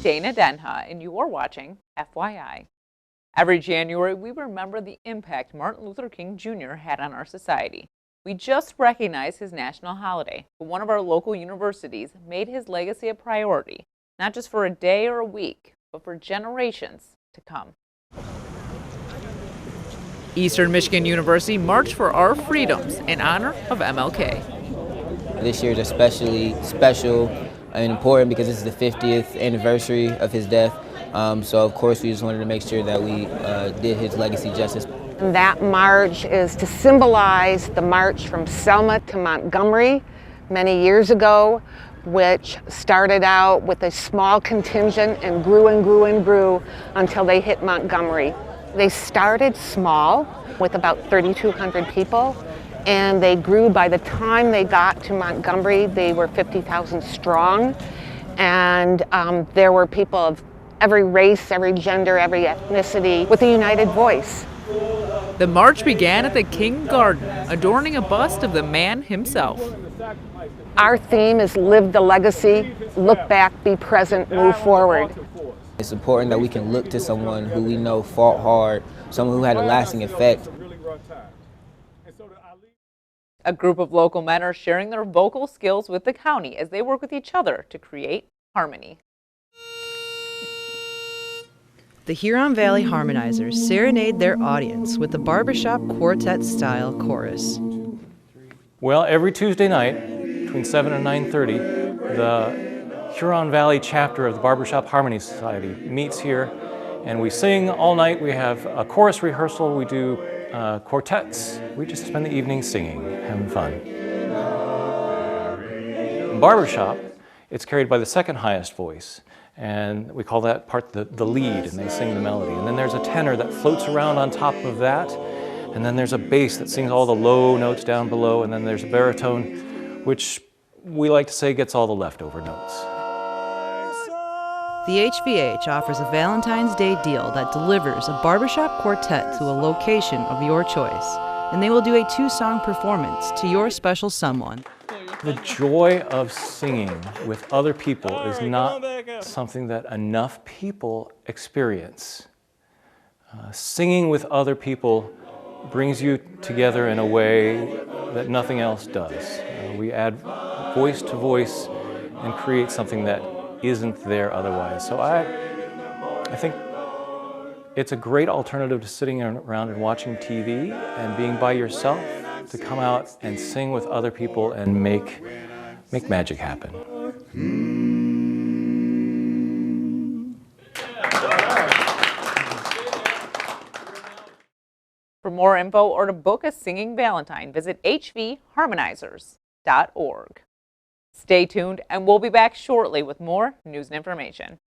Dana Denha, and you're watching FYI. Every January, we remember the impact Martin Luther King Jr. had on our society. We just recognized his national holiday, but one of our local universities made his legacy a priority, not just for a day or a week, but for generations to come. Eastern Michigan University marched for our freedoms in honor of MLK. This year is especially special and important because this is the 50th anniversary of his death. So of course we just wanted to make sure that we did his legacy justice. That march is to symbolize the march from Selma to Montgomery many years ago, which started out with a small contingent and grew and grew and grew until they hit Montgomery. They started small with about 3,200 people, and they grew. By the time they got to Montgomery, they were 50,000 strong, and there were people of every race, every gender, every ethnicity with a united voice. The march began at the King Garden, adorning a bust of the man himself. Our theme is live the legacy, look back, be present, move forward. It's important that we can look to someone who we know fought hard, someone who had a lasting effect. A group of local men are sharing their vocal skills with the county as they work with each other to create harmony. The Huron Valley Harmonizers serenade their audience with the barbershop quartet-style chorus. Well, every Tuesday night between 7 and 9:30, the Huron Valley Chapter of the Barbershop Harmony Society meets here, and we sing all night. We have a chorus rehearsal. We do quartets. We just spend the evening singing, having fun. In barbershop, it's carried by the second highest voice, and we call that part the lead, and they sing the melody. And then there's a tenor that floats around on top of that, and then there's a bass that sings all the low notes down below, and then there's a baritone, which we like to say gets all the leftover notes. The HVH offers a Valentine's Day deal that delivers a barbershop quartet to a location of your choice, and they will do a 2-song performance to your special someone. The joy of singing with other people is not something that enough people experience. Singing with other people brings you together in a way that nothing else does. We add voice to voice and create something that isn't there otherwise. So I think it's a great alternative to sitting around and watching TV and being by yourself, to come out and sing with other people and make magic happen. For more info or to book a singing Valentine, visit hvharmonizers.org. Stay tuned, and we'll be back shortly with more news and information.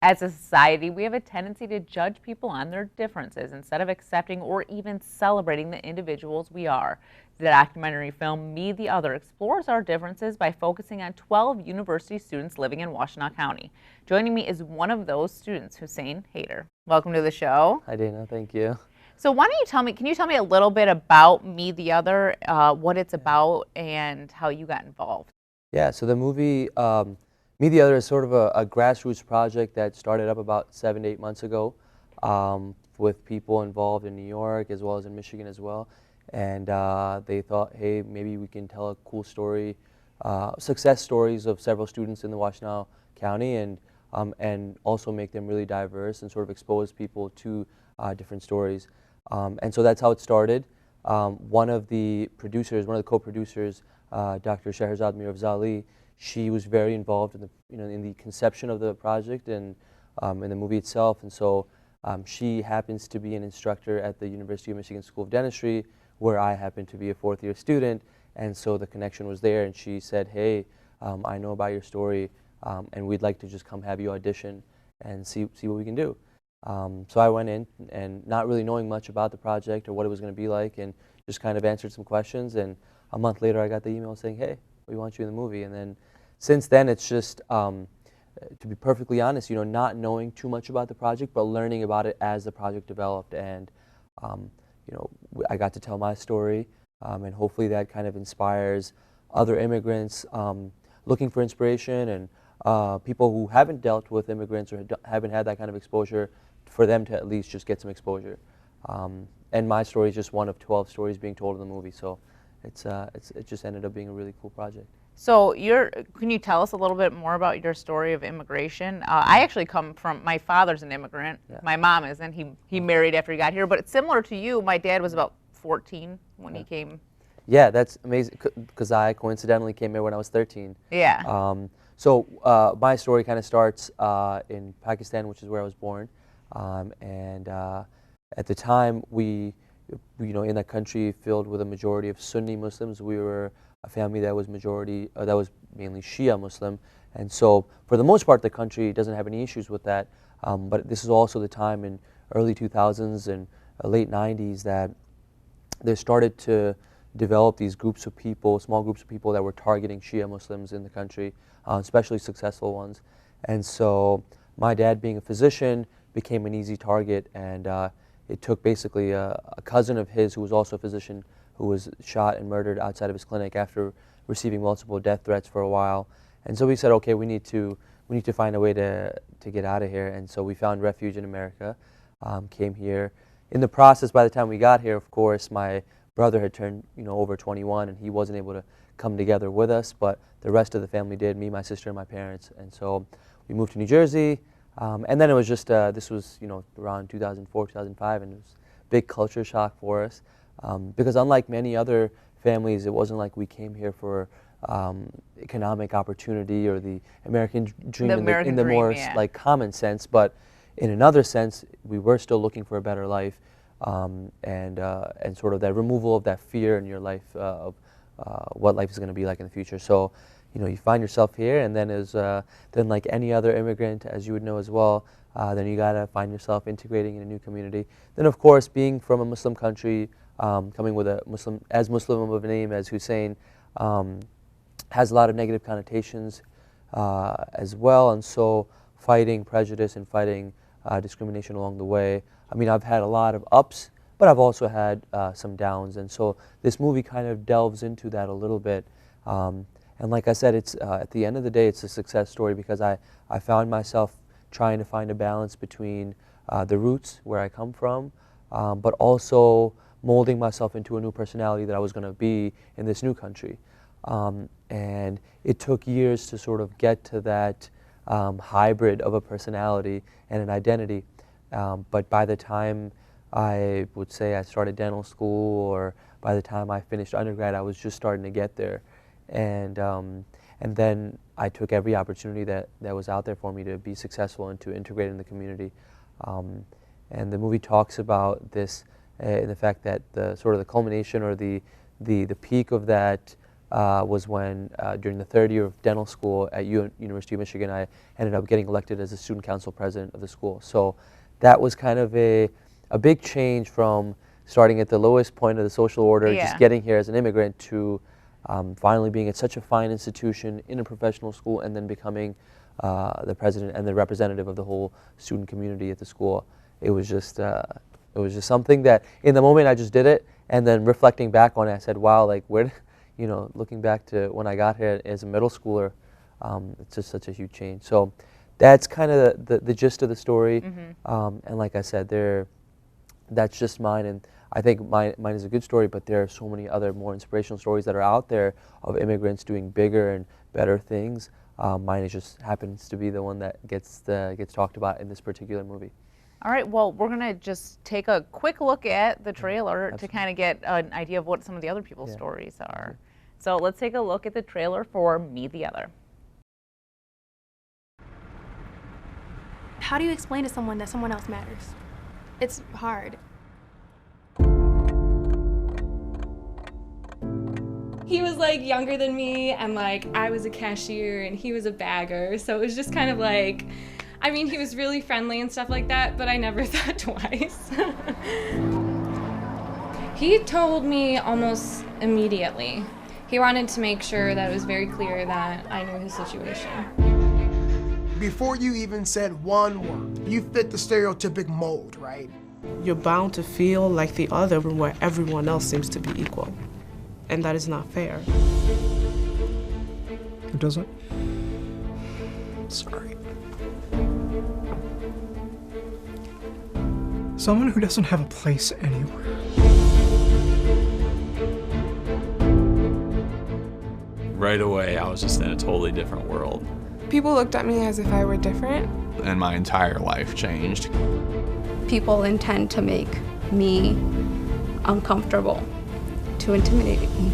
As a society, we have a tendency to judge people on their differences instead of accepting or even celebrating the individuals we are. The documentary film Me the Other explores our differences by focusing on 12 university students living in Washtenaw County. Joining me is one of those students, Hussain Haider. Welcome to the show. Hi Dana, thank you. So why don't you can you tell me a little bit about Me the Other, what it's about and how you got involved? Yeah, so the movie Me the Other is sort of a grassroots project that started up about 7 to 8 months ago with people involved in New York as well as in Michigan as well. And they thought, hey, maybe we can tell a cool story, success stories of several students in the Washtenaw County and also make them really diverse and sort of expose people to different stories. And so that's how it started. One of the co-producers, Dr. Shahrazad Mirafzali, she was very involved in the, in the conception of the project and in the movie itself. And so she happens to be an instructor at the University of Michigan School of Dentistry, where I happen to be a fourth-year student. And so the connection was there. And she said, hey, I know about your story. and we'd like to just come have you audition and see what we can do. So I went in and not really knowing much about the project or what it was going to be like, and just kind of answered some questions, and a month later I got the email saying, hey, we want you in the movie. And then since then it's just, to be perfectly honest, you know, not knowing too much about the project, but learning about it as the project developed. And you know, I got to tell my story, and hopefully that kind of inspires other immigrants looking for inspiration, and people who haven't dealt with immigrants or haven't had that kind of exposure, for them to at least just get some exposure. And my story is just one of 12 stories being told in the movie, so it just ended up being a really cool project. So can you tell us a little bit more about your story of immigration? I actually come from, my father's an immigrant. Yeah. My mom isn't. He married after he got here, but it's similar to you. My dad was about 14 when he came. Yeah, that's amazing, because I coincidentally came here when I was 13. Yeah. So my story kind of starts in Pakistan, which is where I was born. And at the time, we, you know, in that country filled with a majority of Sunni Muslims, we were a family that was that was mainly Shia Muslim. And so for the most part, the country doesn't have any issues with that. But this is also the time in early 2000s and late 90s that they started to develop these groups of people, small groups of people that were targeting Shia Muslims in the country, especially successful ones. And so my dad, being a physician, became an easy target, and it took basically a cousin of his who was also a physician who was shot and murdered outside of his clinic after receiving multiple death threats for a while. And so we said, okay, we need to find a way to get out of here. And so we found refuge in America, came here. In the process, by the time we got here, of course, my brother had turned, you know, over 21, and he wasn't able to come together with us, but the rest of the family did, me, my sister, and my parents. And so we moved to New Jersey, and then it was just, this was, you know, around 2004, 2005, and it was a big culture shock for us, because unlike many other families, it wasn't like we came here for economic opportunity or the American dream in the more like common sense, but in another sense, we were still looking for a better life, and sort of that removal of that fear in your life of what life is going to be like in the future. So, you know, you find yourself here, and then then like any other immigrant, as you would know as well, then you gotta find yourself integrating in a new community. Then, of course, being from a Muslim country, coming with a Muslim of a name as Hussain, has a lot of negative connotations as well, and so fighting prejudice and fighting discrimination along the way. I mean, I've had a lot of ups, but I've also had some downs, and so this movie kind of delves into that a little bit. And like I said, it's at the end of the day, it's a success story because I found myself trying to find a balance between the roots, where I come from, but also molding myself into a new personality that I was going to be in this new country. And it took years to sort of get to that hybrid of a personality and an identity. But by the time I would say I started dental school, or by the time I finished undergrad, I was just starting to get there. And then I took every opportunity that was out there for me to be successful and to integrate in the community. And the movie talks about this, the fact that the sort of the culmination or the peak of that was when during the third year of dental school at University of Michigan, I ended up getting elected as the student council president of the school. So that was kind of a big change from starting at the lowest point of the social order, just getting here as an immigrant, to finally being at such a fine institution in a professional school, and then becoming the president and the representative of the whole student community at the school. It was just something that in the moment I just did it, and then reflecting back on it, I said, wow, like where, you know, looking back to when I got here as a middle schooler, it's just such a huge change. So that's kind of the gist of the story. Mm-hmm. And like I said, that's just mine, and I think mine is a good story, but there are so many other more inspirational stories that are out there of immigrants doing bigger and better things. Mine just happens to be the one that gets talked about in this particular movie. All right, well, we're going to just take a quick look at the trailer to kind of get an idea of what some of the other people's stories are. So let's take a look at the trailer for Meet the Other. How do you explain to someone that someone else matters? It's hard. He was like younger than me, and like I was a cashier and he was a bagger, so it was just kind of like, I mean, he was really friendly and stuff like that, but I never thought twice. He told me almost immediately. He wanted to make sure that it was very clear that I knew his situation. Before you even said one word, you fit the stereotypic mold, right? You're bound to feel like the other where everyone else seems to be equal. And that is not fair. It doesn't? Sorry. Someone who doesn't have a place anywhere. Right away, I was just in a totally different world. People looked at me as if I were different. And my entire life changed. People intend to make me uncomfortable, to intimidate me.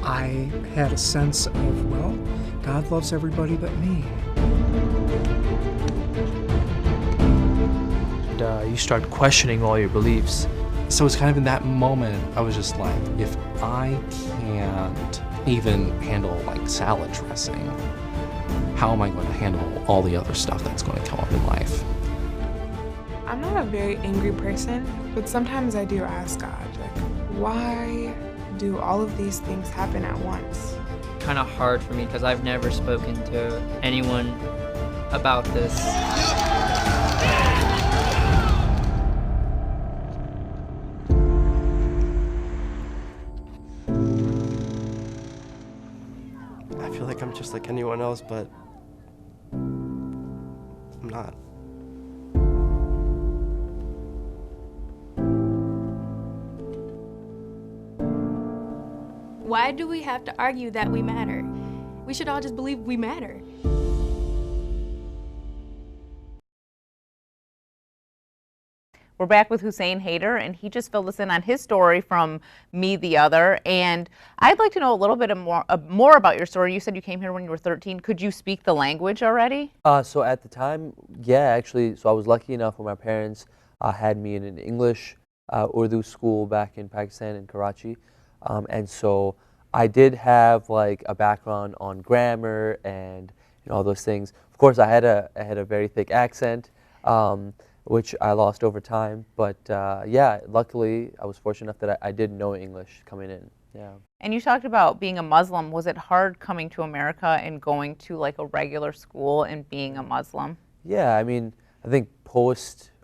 I had a sense of, well, God loves everybody but me. You start questioning all your beliefs. So it's kind of in that moment, I was just like, if I can't even handle like salad dressing, how am I going to handle all the other stuff that's going to come up in life? I'm not a very angry person, but sometimes I do ask God, like, why do all of these things happen at once? Kind of hard for me because I've never spoken to anyone about this. I feel like I'm just like anyone else, but I'm not. Why do we have to argue that we matter? We should all just believe we matter. We're back with Hussain Haider, and he just filled us in on his story from Me the Other. And I'd like to know a little bit more about your story. You said you came here when you were 13. Could you speak the language already? So at the time, yeah, actually. So I was lucky enough where my parents had me in an English Urdu school back in Pakistan, in Karachi. And so I did have like a background on grammar and all those things. Of course, I had a very thick accent, which I lost over time. But yeah, luckily I was fortunate enough that I did know English coming in. Yeah. And you talked about being a Muslim. Was it hard coming to America and going to like a regular school and being a Muslim? Yeah, I mean, I think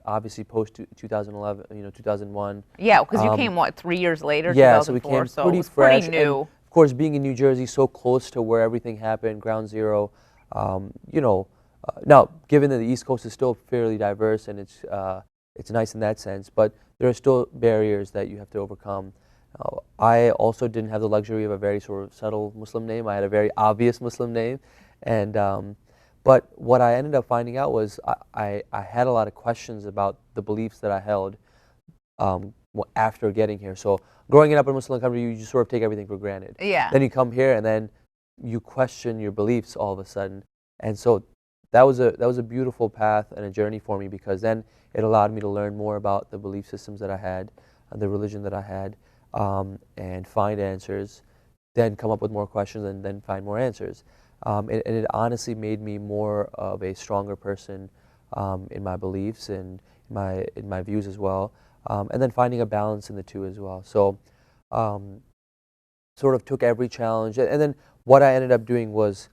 obviously post 2011, 2001. Yeah, because you came, what, 3 years later, yeah, 2004, so we came so pretty it was fresh. pretty new. And of course, being in New Jersey, so close to where everything happened, ground zero, now, given that the East Coast is still fairly diverse and it's nice in that sense, but there are still barriers that you have to overcome. I also didn't have the luxury of a very sort of subtle Muslim name. I had a very obvious Muslim name, and but what I ended up finding out was I had a lot of questions about the beliefs that I held after getting here. So growing up in a Muslim country, you just sort of take everything for granted. Yeah. Then you come here and then you question your beliefs all of a sudden, and so that was a beautiful path and a journey for me, because then it allowed me to learn more about the belief systems that I had, the religion that I had, and find answers, then come up with more questions and then find more answers. And it honestly made me more of a stronger person in my beliefs and in my views as well, and then finding a balance in the two as well. So sort of took every challenge, and then what I ended up doing was,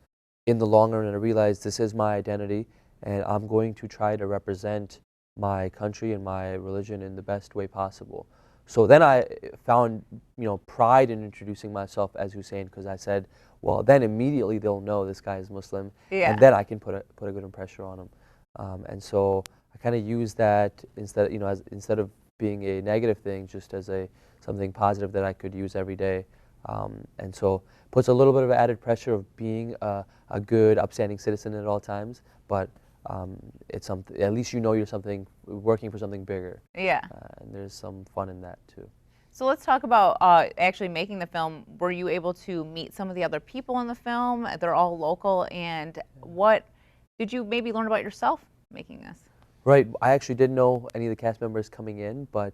in the long run, I realized this is my identity, and I'm going to try to represent my country and my religion in the best way possible. So then I found, pride in introducing myself as Hussain, because I said, well, then immediately they'll know this guy is Muslim, yeah. And then I can put a good impression on him. And so I kind of use that instead of being a negative thing, just as something positive that I could use every day. And so puts a little bit of added pressure of being a good, upstanding citizen at all times, but it's something. At least you're working for something bigger. Yeah. And there's some fun in that too. So let's talk about actually making the film. Were you able to meet some of the other people in the film? They're all local, and what did you maybe learn about yourself making this? Right. I actually didn't know any of the cast members coming in, but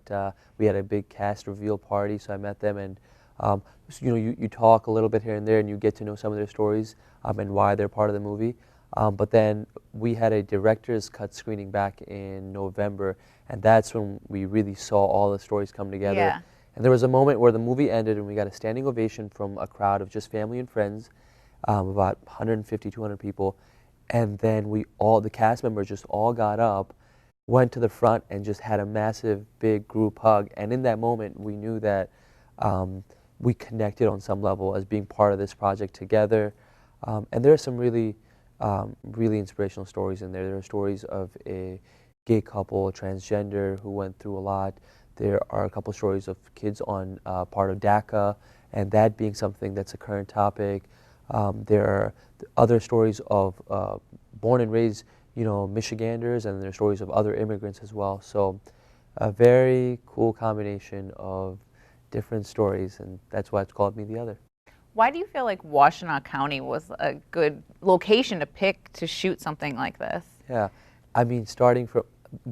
we had a big cast reveal party, so I met them, and So, you know, you talk a little bit here and there, and you get to know some of their stories and why they're part of the movie. But then we had a director's cut screening back in November, and that's when we really saw all the stories come together. Yeah. And there was a moment where the movie ended, and we got a standing ovation from a crowd of just family and friends, about 150, 200 people. And then the cast members just all got up, went to the front, and just had a massive, big group hug. And in that moment, we knew that we connected on some level as being part of this project together. And there are some really inspirational stories in there. There are stories of a gay couple, a transgender, who went through a lot. There are a couple stories of kids on part of DACA, and that being something that's a current topic. There are other stories of born and raised, you know, Michiganders, and there are stories of other immigrants as well. So a very cool combination of different stories, and that's why it's called Me the Other. Why do you feel like Washtenaw County was a good location to pick to shoot something like this? Yeah, I mean, starting from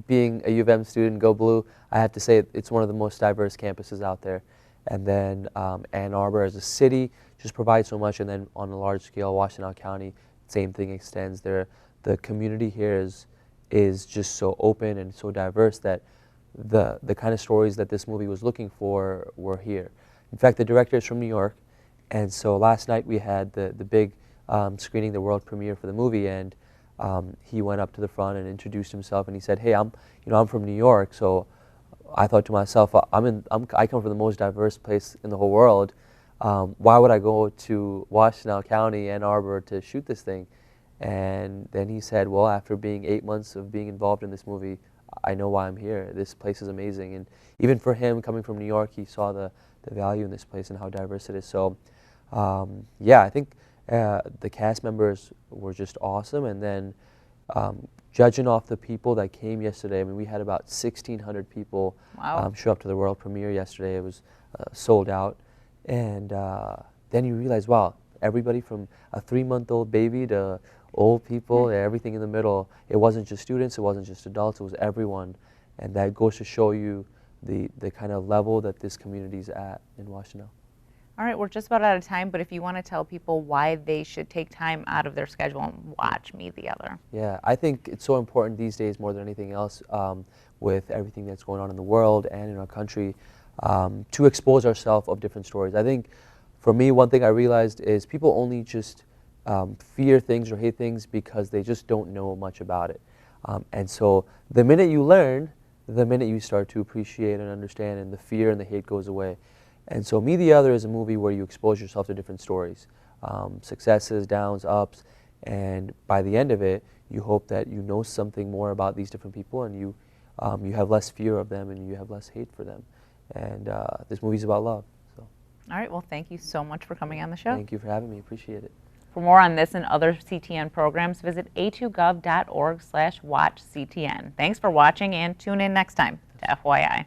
being a U of M student, go Blue, I have to say it's one of the most diverse campuses out there. And then Ann Arbor as a city just provides so much, and then on a large scale, Washtenaw County, same thing extends there. The community here is just so open and so diverse that the kind of stories that this movie was looking for were here. In fact, the director is from New York, and so last night we had the big screening, the world premiere for the movie, and he went up to the front and introduced himself, and he said, "Hey, I'm from New York." So I thought to myself, I come from the most diverse place in the whole world. Why would I go to Washtenaw County, Ann Arbor, to shoot this thing? And then he said, well, after being 8 months of being involved in this movie, I know why I'm here. This place is amazing. And even for him, coming from New York, he saw the value in this place and how diverse it is. So yeah, I think the cast members were just awesome. And then judging off the people that came yesterday, I mean, we had about 1,600 people show up to the world premiere yesterday. It was sold out. And then you realize, wow, everybody from a 3-month-old baby to old people, everything in the middle. It wasn't just students, it wasn't just adults, it was everyone. And that goes to show you the kind of level that this community's at in Washtenaw. All right, we're just about out of time, but if you want to tell people why they should take time out of their schedule and watch Me the Other. Yeah, I think it's so important these days more than anything else with everything that's going on in the world and in our country to expose ourselves of different stories. I think for me, one thing I realized is people only just fear things or hate things because they just don't know much about it. And so the minute you learn, the minute you start to appreciate and understand, and the fear and the hate goes away. And so Me the Other is a movie where you expose yourself to different stories, successes, downs, ups, and by the end of it, you hope that you know something more about these different people, and you have less fear of them, and you have less hate for them. And this movie's about love. So. All right, well, thank you so much for coming on the show. Thank you for having me, appreciate it. For more on this and other CTN programs, visit a2gov.org/watchctn. Thanks for watching, and tune in next time to FYI.